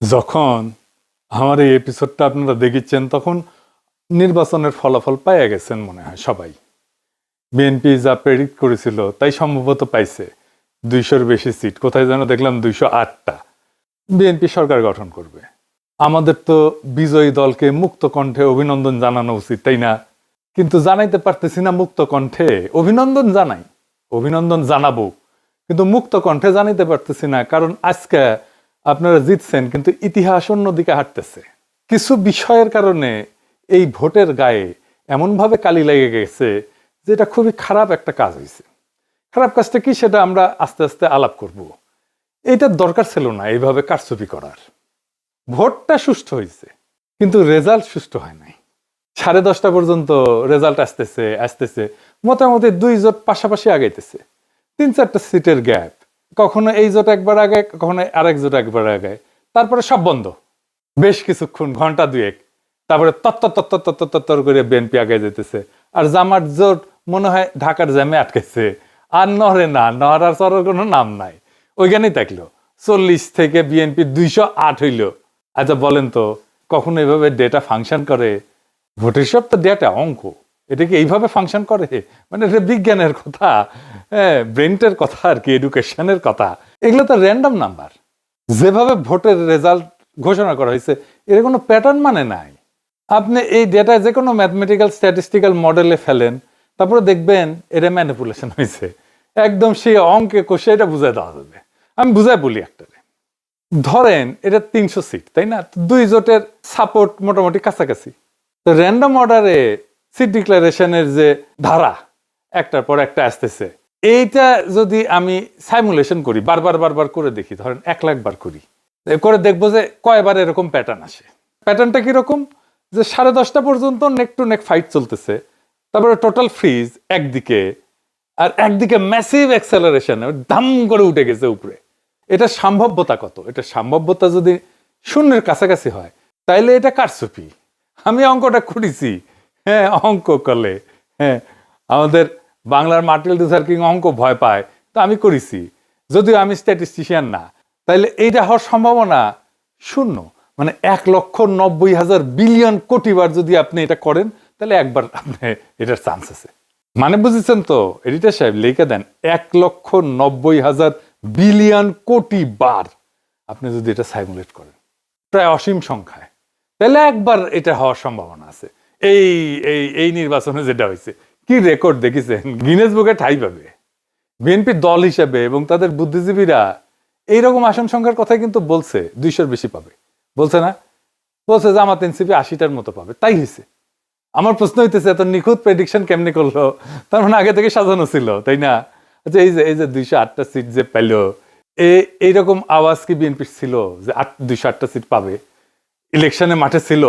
যখন আমার এই এপিসোডটা আপনারা দেখেছেন তখন নির্বাচনের ফলাফল পাইয়া গেছেন মনে হয় সবাই। বিএনপি যা প্রেডিক্ট করেছিল তাই সম্ভবত পাইছে। 200-র বেশি সিট, কোথায় যেন দেখলাম 208টা। বিএনপি সরকার গঠন করবে। আমাদের তো বিজয়ী দলকে মুক্ত কণ্ঠে অভিনন্দন জানানো উচিত, তাই না? কিন্তু জানাইতে পারতেছি না মুক্ত কণ্ঠে। অভিনন্দন জানাই, অভিনন্দন জানাবো, কিন্তু মুক্ত কণ্ঠে জানাইতে পারতেছি না, কারণ আজকে আপনারা জিতছেন কিন্তু ইতিহাস অন্যদিকে হাঁটতেছে। কিছু বিষয়ের কারণে এই ভোটের গায়ে এমনভাবে কালি লেগে গেছে যে এটা খুবই খারাপ একটা কাজ হয়েছে। খারাপ কাজটা কি সেটা আমরা আস্তে আস্তে আলাপ করব। এইটার দরকার ছিল না এইভাবে কারচুপি করার। ভোটটা সুষ্ঠু হয়েছে কিন্তু রেজাল্ট সুষ্ঠু হয় নাই। 10:30 পর্যন্ত রেজাল্ট আসতেছে মোটামুটি 2 জোট পাশাপাশি আগাইতেছে, 3-4টা সিটের গ্যাপ। কখনো এই জোট একবার আগে, কখনো আরেক জোট একবার আগে, তারপরে সব বন্ধ বেশ কিছুক্ষণ, ঘন্টা 2-1। তারপরে তত্তর করে বিএনপি আগে যেতেছে। আর জামাত জোট মনে হয় ঢাকার জ্যামে আটকেছে, আর নড়ে না, নড়ার চড়ার কোনো নাম নাই, ওইখানেই থাকলো। 40 থেকে বিএনপি 208 হইল। আচ্ছা বলেন তো, কখনো এভাবে ডেটা ফাংশন করে? ভোটের সব তো ডেটা, অঙ্ক, এটা কি এইভাবে ফাংশন করে? মানে এটা বিজ্ঞানের কথা, হ্যাঁ, ব্রেনটের কথা আর কি, এডুকেশনের কথা। এগুলো তো র্যান্ডম নাম্বার। যেভাবে ভোটের রেজাল্ট ঘোষণা করা হয়েছে এর কোনো প্যাটার্ন মানে নাই। আপনি এই ডেটা যে কোনো ম্যাথমেটিক্যাল স্ট্যাটিস্টিক্যাল মডেলে ফেলেন, তারপরে দেখবেন এটা ম্যানিপুলেশন হয়েছে। একদম সেই অঙ্কে কষে এটা বুঝাই দেওয়া যাবে। আমি বুঝাই বলি একটারে। ধরেন এটা 300 সিট, তাই না? 2 জোটের সাপোর্ট মোটামুটি কাছাকাছি। তো র্যান্ডম অর্ডারে সিট ডিক্লারেশনের যে ধারা একটার পর একটা আসতেছে, এইটা যদি আমি সাইমুলেশন করি, বারবার করে দেখি, ধরেন 1 লাখ বার করি, করে দেখবো যে কয়বার এরকম প্যাটার্ন আসে। প্যাটার্নটা কিরকম? যে 10:30 পর্যন্ত নেক টু নেক ফাইট চলতেছে, তারপরে টোটাল ফ্রিজ একদিকে, আর একদিকে ম্যাসিভ অ্যাক্সেলারেশন, দাম করে উঠে গেছে উপরে। এটা সম্ভাব্যতা কত? এটা সম্ভাব্যতা যদি 0-এর কাছাকাছি হয় তাইলে এটা কারচুপি। আমি অঙ্কটা করেছি, হ্যাঁ, অঙ্ক করলে, হ্যাঁ, আমাদের বাংলার মার্টিন লুথার কিং অঙ্ক ভয় পায়, তো আমি করেছি। যদিও আমি স্ট্যাটিস্টিশিয়ান না, তাইলে এইটা হওয়ার সম্ভাবনা 0। মানে 1,90,000 বিলিয়ন কোটি বার যদি আপনি এটা করেন তাহলে একবার আপনি এটার চান্স আছে। মানে বুঝেছেন তো এডিটর সাহেব? লিখে দেন 1,90,000 বিলিয়ন কোটি বার আপনি যদি এটা সাইমুলেট করেন, প্রায় অসীম সংখ্যায়, তাহলে একবার এটা হওয়ার সম্ভাবনা আছে। এই এই এই নির্বাচনে যেটা হয়েছে, কি রেকর্ড দেখেছেন? গিনেস বুকে ঠাঁই পাবে বিএনপি দল হিসেবে। এবং তাদের বুদ্ধিজীবীরা এইরকম আসন সংখ্যার কথাই কিন্তু বলছে, 200-র বেশি পাবে বলছে না? বলছে জামাত এনসিপি 80টার মতো পাবে, তাই হয়েছে। আমার প্রশ্ন হইতেছে এত নিখুঁত প্রেডিকশন কেমনি করলো? তার মানে আগে থেকে সাজানো ছিল, তাই না? আচ্ছা এই যে 208টা সিট যে পেল, এইরকম আওয়াজ কি বিএনপির ছিল যে 208টা সিট পাবে? ইলেকশনে মাঠে ছিল,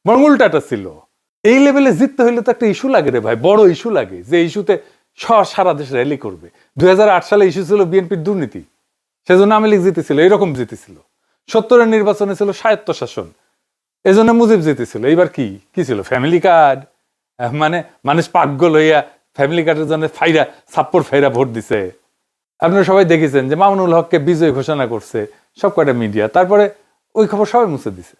বরং উল্টাটা ছিল। এই লেভেলে জিততে হইলে তো একটা ইস্যু লাগে রে ভাই, বড় ইস্যু লাগে, যে ইস্যুতে সারা দেশ র্যালি করবে। 2008 সালে ইস্যু ছিল বিএনপির দুর্নীতি, সেজন্য আওয়ামী লীগ জিতেছিল, এরকম জিতেছিল। 70-এর নির্বাচনে ছিল স্বায়ত্তশাসন, এজন্য মুজিব জিতেছিল। এইবার কি ছিল? Family card. মানে মানুষ পাগল হইয়া ফ্যামিলি কার্ডের জন্য ছাপ্পর ফাইরা ভোট দিছে। আপনারা সবাই দেখেছেন যে মামুনুল হককে বিজয় ঘোষণা করছে সব কয়টা মিডিয়া, তারপরে ওই খবর সবাই মুছে দিছে।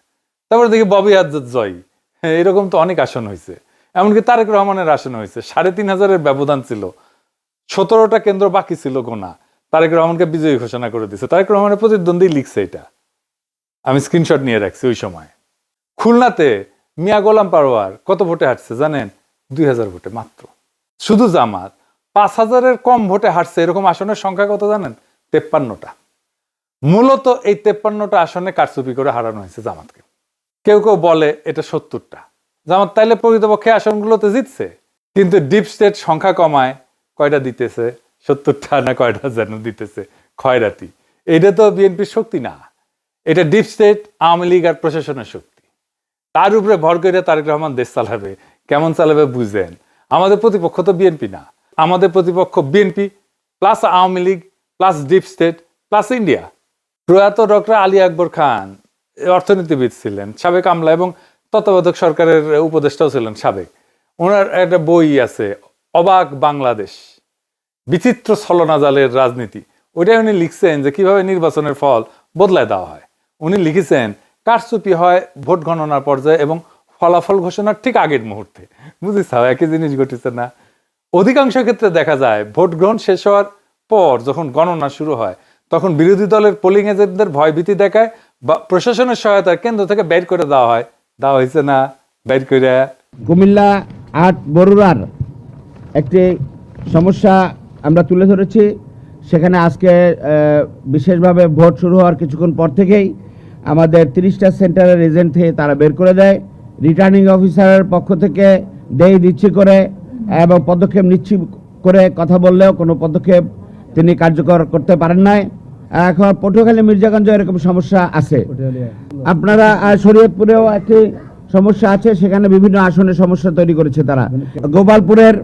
তারপরে দেখি ববি আজাদ জয়। হ্যাঁ, এরকম তো অনেক আসন হয়েছে। এমনকি তারেক রহমানের আসন হয়েছে, 3,500-এর ব্যবধান ছিল, 17টা কেন্দ্র বাকি ছিল গোনা, তারেক রহমানকে বিজয়ী ঘোষণা করে দিছে। তারেক রহমানের প্রতিদ্বন্দ্বী লিখছে এটা, আমি স্ক্রিনশট নিয়ে রাখছি। ওই সময় খুলনাতে মিয়া গোলাম পারোয়ার কত ভোটে হারছে জানেন? 2,000 ভোটে মাত্র। শুধু জামাত 5,000-এর কম ভোটে হারছে এরকম আসনের সংখ্যা কত জানেন? 53টা। মূলত এই 53টা আসনে কারচুপি করে হারানো হয়েছে জামাতকে। কেউ বলে এটা 70টা। জামাত তাইলে প্রকৃতপক্ষে আসনগুলোতে জিতছে, কিন্তু ডিপ স্টেট সংখ্যা কমায় কয়টা দিতেছে? 70টা না কয়টা যেন দিতেছে, খয়রাতি। এটা তো বিএনপির শক্তি না, এটা ডিপ স্টেট, আওয়ামী লীগ আর প্রশাসনের শক্তি। তার উপরে ভর করে তারেক রহমান দেশ চালাবে। কেমন চালাবে বুঝেন? আমাদের প্রতিপক্ষ তো বিএনপি না, আমাদের প্রতিপক্ষ BNP plus Awami League plus deep state plus India. প্রয়াত ডক্টর আলী আকবর খান অর্থনীতিবিদ ছিলেন, সাবেক আমলা এবং তত্ত্বাবধায়ক সরকারের উপদেষ্টাও ছিলেন সাবেক। ওনার একটা বই আছে, অবাক বাংলাদেশ, বিচিত্র ছলনাজালের রাজনীতি। ওইটাই উনি লিখছেন যে কিভাবে নির্বাচনের ফল বদলায় দেওয়া হয়। উনি লিখেছেন কারচুপি হয় ভোট গণনার পর্যায়ে এবং ফলাফল ঘোষণার ঠিক আগের মুহূর্তে। বুঝেছ, একই জিনিস ঘটেছে না? অধিকাংশ ক্ষেত্রে দেখা যায় ভোট গ্রহণ শেষ হওয়ার পর যখন গণনা শুরু হয় তখন বিরোধী দলের পোলিং এজেন্টদের ভয়ভীতি দেখায় বা প্রশাসনের সহায়তায় কেন্দ্র থেকে বের করে দেওয়া হয়েছে না? বের করে কুমিল্লা ৮ বরুড়ার একটি সমস্যা আমরা তুলে ধরেছি। সেখানে আজকে বিশেষভাবে ভোট শুরু হওয়ার কিছুক্ষণ পর থেকেই আমাদের 30টা সেন্টারের এজেন্ট থেকে তারা বের করে দেয়। রিটার্নিং অফিসারের পক্ষ থেকে দেই দিচ্ছি করে এবং পদক্ষেপ নিচ্ছি করে কথা বললেও কোনো পদক্ষেপ তিনি কার্যকর করতে পারেন নাই। এখন পটুয়াখালী মির্জাগঞ্জ এরকম সমস্যা আছে। আপনারা শরীয়তপুরেও একটি সমস্যা আছে, সেখানে বিভিন্ন আসনে সমস্যা তৈরি করেছে তারা। গোপালপুরের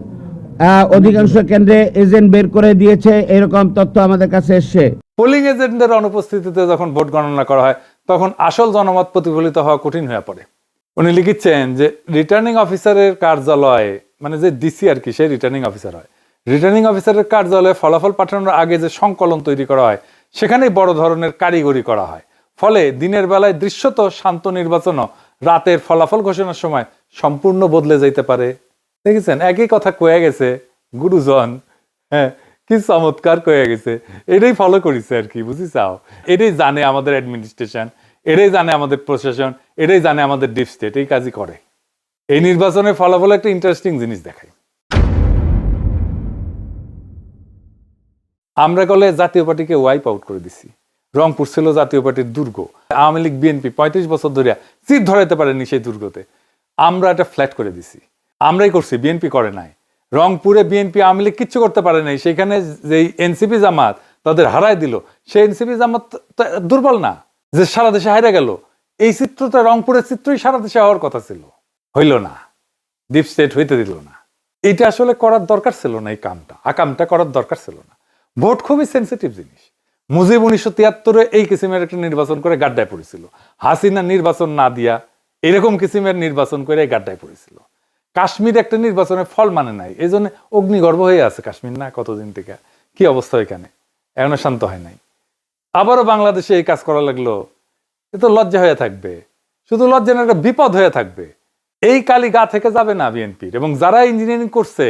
অধিকাংশ কেন্দ্রে এজেন্ট বের করে দিয়েছে, এরকম তথ্য আমাদের কাছে এসছে। পোলিং এজেন্টদের অনুপস্থিতিতে যখন ভোট গণনা করা হয় তখন আসল জনমত প্রতিফলিত হওয়া কঠিন হয়ে পড়ে। উনি লিখেছেন যে রিটার্নিং অফিসারের কার্যালয়ে, মানে যে ডিসি আর কি, সেই রিটার্নিং অফিসার হয়। রিটার্নিং অফিসারের কার্যালয়ে ফলাফল পাঠানোর আগে যে সংকলন তৈরি করা হয় সেখানেই বড় ধরনের কারিগরি করা হয়। ফলে দিনের বেলায় দৃশ্যত শান্ত নির্বাচনও রাতের ফলাফল ঘোষণার সময় সম্পূর্ণ বদলে যাইতে পারে। দেখেছেন, একই কথা কয়ে গেছে গুরুজন। হ্যাঁ, কি চমৎকার কয়ে গেছে। এটাই ফলো করেছে আর কি, বুঝিছাও? এটাই জানে আমাদের অ্যাডমিনিস্ট্রেশন, এটাই জানে আমাদের প্রশাসন, এটাই জানে আমাদের ডিপ স্টেট। এই কাজই করে। এই নির্বাচনের ফলাফল একটা ইন্টারেস্টিং জিনিস দেখায়। আমরা গলে জাতীয় পার্টিকে ওয়াইপ আউট করে দিছি। রংপুর ছিল জাতীয় পার্টির দুর্গ। আওয়ামী লীগ বিএনপি 35 বছর ধরে চির ধরাইতে পারেনি সেই দুর্গতে। আমরা এটা ফ্ল্যাট করে দিছি। আমরাই করছি, বিএনপি করে নাই। রংপুরে বিএনপি আওয়ামী লীগ কিচ্ছু করতে পারে নাই। সেখানে যে এনসিপি জামাত তাদের হারায় দিল, সেই এনসিপি জামাত দুর্বল না যে সারা দেশে হারিয়ে গেল। এই চিত্রটা, রংপুরের চিত্রই সারা দেশে হওয়ার কথা ছিল, হইল না। ডিপ স্টেট হইতে দিল না। এটা আসলে করার দরকার ছিল না। এই কামটা করার দরকার ছিল না। ভোট খুবই সেন্সিটিভ জিনিস। মুজিব 1973-এ এই কিসিমের একটা নির্বাচন করে গাড্ডায় পড়েছিল। হাসিনা নির্বাচন না দিয়া এরকম কিসিমের নির্বাচন করে গাড্ডায় পড়েছিল। কাশ্মীর একটা নির্বাচনের ফল মানে নাই, এই জন্য অগ্নিগর্ভ হয়ে আছে কাশ্মীর না কতদিন থেকে। কি অবস্থা এখানে, এখনো শান্ত হয় নাই। আবারও বাংলাদেশে এই কাজ করা লাগলো। এ তো লজ্জা হয়ে থাকবে, শুধু লজ্জা না, একটা বিপদ হয়ে থাকবে। এই কালি গা থেকে যাবে না বিএনপির। এবং যারা ইঞ্জিনিয়ারিং করছে,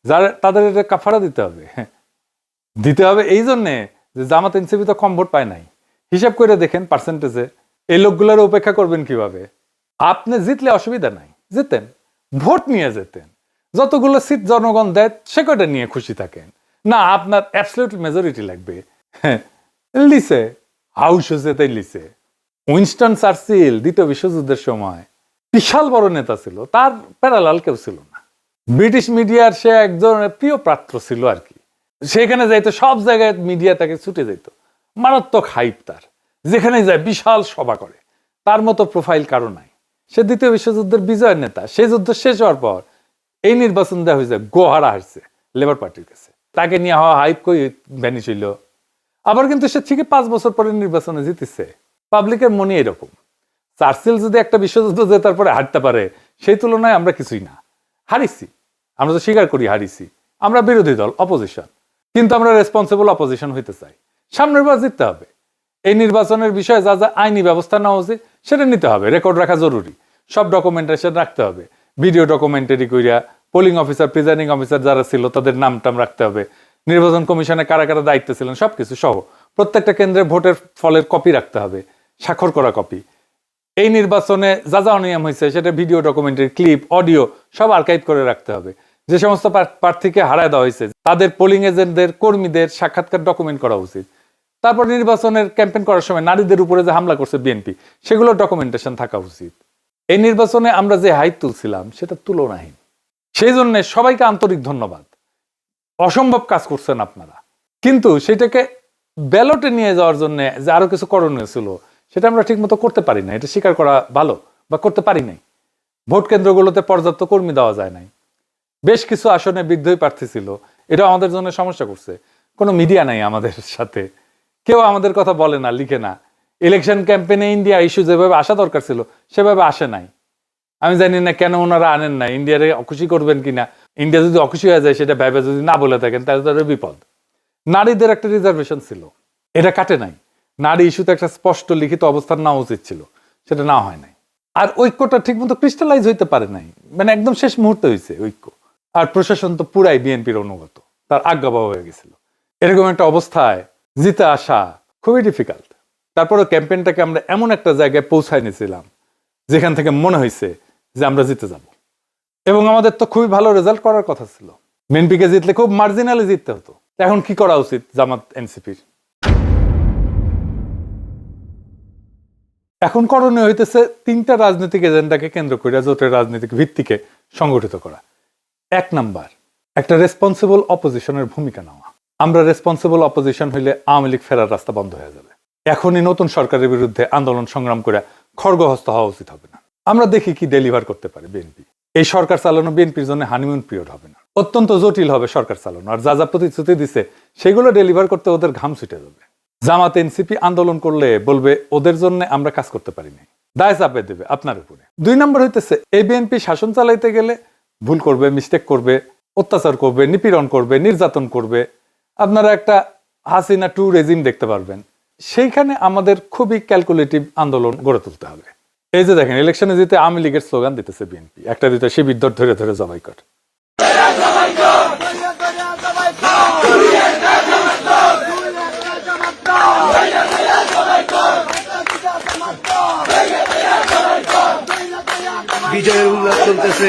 যারা, তাদের এটা কাফারা দিতে হবে। এই জন্যে যে জামাত এনসিপি তো কম ভোট পায় নাই। হিসাব করে দেখেন পার্সেন্টেজে এই লোকগুলোর উপেক্ষা করবেন কিভাবে? আপনি জিতলে অসুবিধা নাই, জিতেন, ভোট নিয়ে যেতেন। যতগুলো সিট জনগণ দেয় সে কটা নিয়ে খুশি থাকেন না। আপনার অ্যাবসলিউট মেজরিটি লাগবে। লিসে হাউস হয়েছে, তাই লিসে। উইনস্টন চার্চিল দ্বিতীয় বিশ্বযুদ্ধের সময় বিশাল বড় নেতা ছিল, তার প্যারালাল কেউ ছিল না। ব্রিটিশ মিডিয়ার সে একজন প্রিয় পাত্র ছিল আর কি। সেখানে যাইতো, সব জায়গায় মিডিয়া তাকে ছুটে যেত। মারাত্মক হাইপ তার, যেখানে যায় বিশাল সভা করে। তার মতো প্রোফাইল কারো নাই। সে দ্বিতীয় বিশ্বযুদ্ধের বিজয়ের নেতা। সেই যুদ্ধ শেষ হওয়ার পর এই নির্বাচন দেওয়া হয়েছে, গোহারা হারছে লেবার পার্টির কাছে। তাকে নিয়ে হওয়া হাইপ কই ভ্যানিশ হইল। আবার কিন্তু সে ঠিকই 5 বছর পরে নির্বাচনে জিতেছে। পাবলিকের মনে এরকম। চার্চিল যদি একটা বিশ্বযুদ্ধ জেতার পরে হারতে পারে, সেই তুলনায় আমরা কিছুই না। হারিছি, আমরা তো স্বীকার করি হারিছি। আমরা বিরোধী দল, অপোজিশন, কিন্তু আমরা রেসপন্সিবল অপোজিশন হইতে চাই। সামনের বার জিততে হবে। এই নির্বাচনের বিষয়ে যা যা আইনি ব্যবস্থা নেওয়া উচিত সেটা নিতে হবে। রেকর্ড রাখা জরুরি, সব ডকুমেন্টেশন রাখতে হবে। ভিডিও ডকুমেন্টারি কইরা পোলিং অফিসার, প্রিজাইডিং অফিসার যারা ছিল তাদের নাম রাখতে হবে। নির্বাচন কমিশনে কারা কারা দায়িত্ব ছিলেন সবকিছু সহ প্রত্যেকটা কেন্দ্রে ভোটের ফলের কপি রাখতে হবে, স্বাক্ষর করা কপি। এই নির্বাচনে যা যা অনিয়ম হয়েছে সেটা ভিডিও ডকুমেন্টারি, ক্লিপ, অডিও সব আর্কাইভ করে রাখতে হবে। যে সমস্ত প্রার্থীকে হারায় দেওয়া হয়েছে তাদের পোলিং এজেন্টদের, কর্মীদের সাক্ষাৎকার ডকুমেন্ট করা উচিত। তারপর নির্বাচনের ক্যাম্পেইন করার সময় নারীদের উপরে যে হামলা করছে বিএনপি, সেগুলো ডকুমেন্টেশন থাকা উচিত। এই নির্বাচনে আমরা যে হাইট তুলছিলাম সেটা তুলনাহীন। সেই জন্য সবাইকে আন্তরিক ধন্যবাদ। অসম্ভব কাজ করছেন আপনারা। কিন্তু সেটাকে ব্যালটে নিয়ে যাওয়ার জন্য যে আরো কিছু করণীয় ছিল সেটা আমরা ঠিক মতো করতে পারি না। এটা স্বীকার করা ভালো, বা করতে পারি নাই। ভোট কেন্দ্রগুলোতে পর্যাপ্ত কর্মী দেওয়া যায় নাই। বেশ কিছু আসনে বিদ্রোহী প্রার্থী ছিল, এটা আমাদের জন্য সমস্যা করছে। কোনো মিডিয়া নাই আমাদের সাথে, কেউ আমাদের কথা বলে না, লিখে না। ইলেকশন ক্যাম্পেইনে ইন্ডিয়া ইস্যু যেভাবে আসা দরকার ছিল সেভাবে আসে নাই। আমি জানি না কেন ওনারা আনেন না। ইন্ডিয়ারে অখুশি করবেন কিনা, ইন্ডিয়া যদি অখুশি হয়ে যায় সেটা ভেবে যদি না বলে থাকেন তাহলে তাদের বিপদ। নারীদের একটা রিজার্ভেশন ছিল, এটা কাটে নাই। নারী ইস্যুতে একটা স্পষ্ট লিখিত অবস্থান নেওয়া উচিত ছিল, সেটা না হয় নাই। আর ঐক্যটা ঠিক মতো ক্রিস্টালাইজ হইতে পারে নাই, মানে একদম শেষ মুহূর্তে হয়েছে ঐক্য। আর প্রশাসন তো পুরাই বিএনপির অনুগত, তার আজ্ঞাবহ হয়ে গেছিল। এরকম একটা অবস্থায় জিতে আসা খুবই ডিফিকাল্ট। তারপরে ক্যাম্পেইনটাকে আমরা এমন একটা জায়গায় পৌঁছায় নিয়েছিলাম যেখান থেকে মনে হয়েছে যে আমরা জিতে যাব, এবং আমাদের তো খুবই ভালো রেজাল্ট করার কথা ছিল। বিএনপিকে জিতলে খুব মার্জিনালি জিততে হতো। এখন কি করা উচিত জামাত এনসিপির? এখন করণীয় হইতেছে 3টা রাজনৈতিক এজেন্ডাকে কেন্দ্র করে জোটের রাজনৈতিক ভিত্তিকে সংগঠিত করা। 1 নাম্বার, একটা রেসপন্সিবল অপোজিশনের ভূমিকা নেওয়া। আমরা রেসপন্সিবল অপোজিশন হইলে আওয়ামী লীগ ফেরার রাস্তা বন্ধ হয়ে যাবে। এখনই নতুন সরকারের বিরুদ্ধে আন্দোলন সংগ্রাম করে খড়গহস্ত হওয়া উচিত হবে না। আমরা দেখি কি ডেলিভার করতে পারে বিএনপি। এই সরকার চালানো বিএনপির জন্য হানিমুন পিরিয়ড হবে না, অত্যন্ত জটিল হবে সরকার চালানো। আর যা যা প্রতিশ্রুতি দিছে সেগুলো ডেলিভার করতে ওদের ঘাম ছুটে যাবে। জামাত এনসিপি আন্দোলন করলে বলবে ওদের জন্য আমরা কাজ করতে পারি নাই, দায় চাপে দেবে আপনার উপরে। 2 নম্বর হইতেছে এই বিএনপি শাসন চালাইতে গেলে ভুল করবে, মিস্টেক করবে, অত্যাচার করবে, নিপীড়ন করবে, নির্যাতন করবে। আপনারা একটা হাসিনা 2 রেজিম দেখতে পারবেন। সেইখানে আমাদের খুবই ক্যালকুলেটিভ আন্দোলন গড়ে তুলতে হবে। এই যে দেখেন, ইলেকশনে জিতে আওয়ামী লীগের স্লোগান দিতেছে বিএনপি, একটা দুইটা শিবির ধরে ধরে জবাই কর। বিজয়ের উল্লাস চলতেছে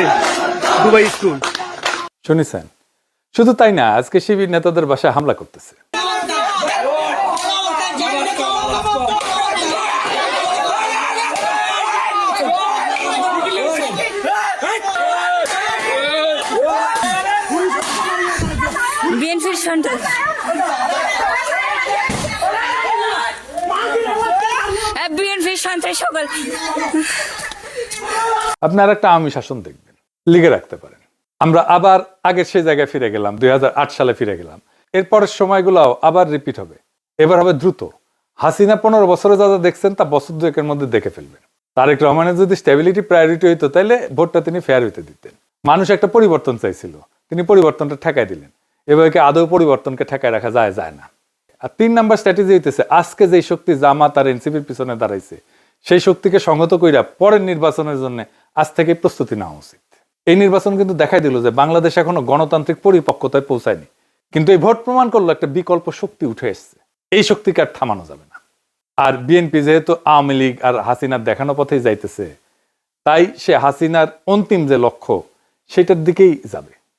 দুবাই স্কুল। শুনেছেন? শুধু তাই না, আজকে শিবির নেতাদের বাসায় হামলা করতেছে। বিএনপির সন্ত্রাস, বিএনপির সন্ত্রাস সকল। আপনি আর একটা আওয়ামী শাসন দেখবেন, লিগে রাখতে পারেন। আমরা আবার আগের সেই জায়গায় ফিরে গেলাম, 2008 সালে ফিরে গেলাম। এরপরের সময়গুলোও আবার রিপিট হবে। এবার হবে দ্রুত। হাসিনা 15 বছরে যা যা দেখছেন তা বছর 2-এর মধ্যে দেখে ফেলবেন। তারেক রহমানের যদি স্টেবিলিটি প্রায়োরিটি হইতো তাহলে ভোটটা তিনি ফেয়ার হইতে দিতেন। মানুষ একটা পরিবর্তন চাইছিল, তিনি পরিবর্তনটা ঠেকাই দিলেন। এবার কি আদৌ পরিবর্তনকে ঠেকায় রাখা যায় না। আর 3 নাম্বার স্ট্র্যাটেজি হইতেছে আজকে যেই শক্তি জামাত আর এনসিপির পিছনে দাঁড়াইছে সেই শক্তিকে সংহত কইরা পরের নির্বাচনের জন্য আজ থেকে প্রস্তুতি নেওয়া উচিত। এই নির্বাচন কিন্তু দেখাই দিল যে বাংলাদেশ এখনো গণতান্ত্রিক পরিপক্কতায় পৌঁছায়নি, কিন্তু এই ভোট প্রমাণ করলো একটা বিকল্প শক্তি উঠে এসছে। এই শক্তিকে আর থামানো যাবে না। আর বিএনপি যেহেতু আওয়ামী লীগ আর হাসিনার দেখানো পথেই যাইতেছে, তাই সে হাসিনার অন্তিম যে লক্ষ্য সেটার দিকেই যাবে।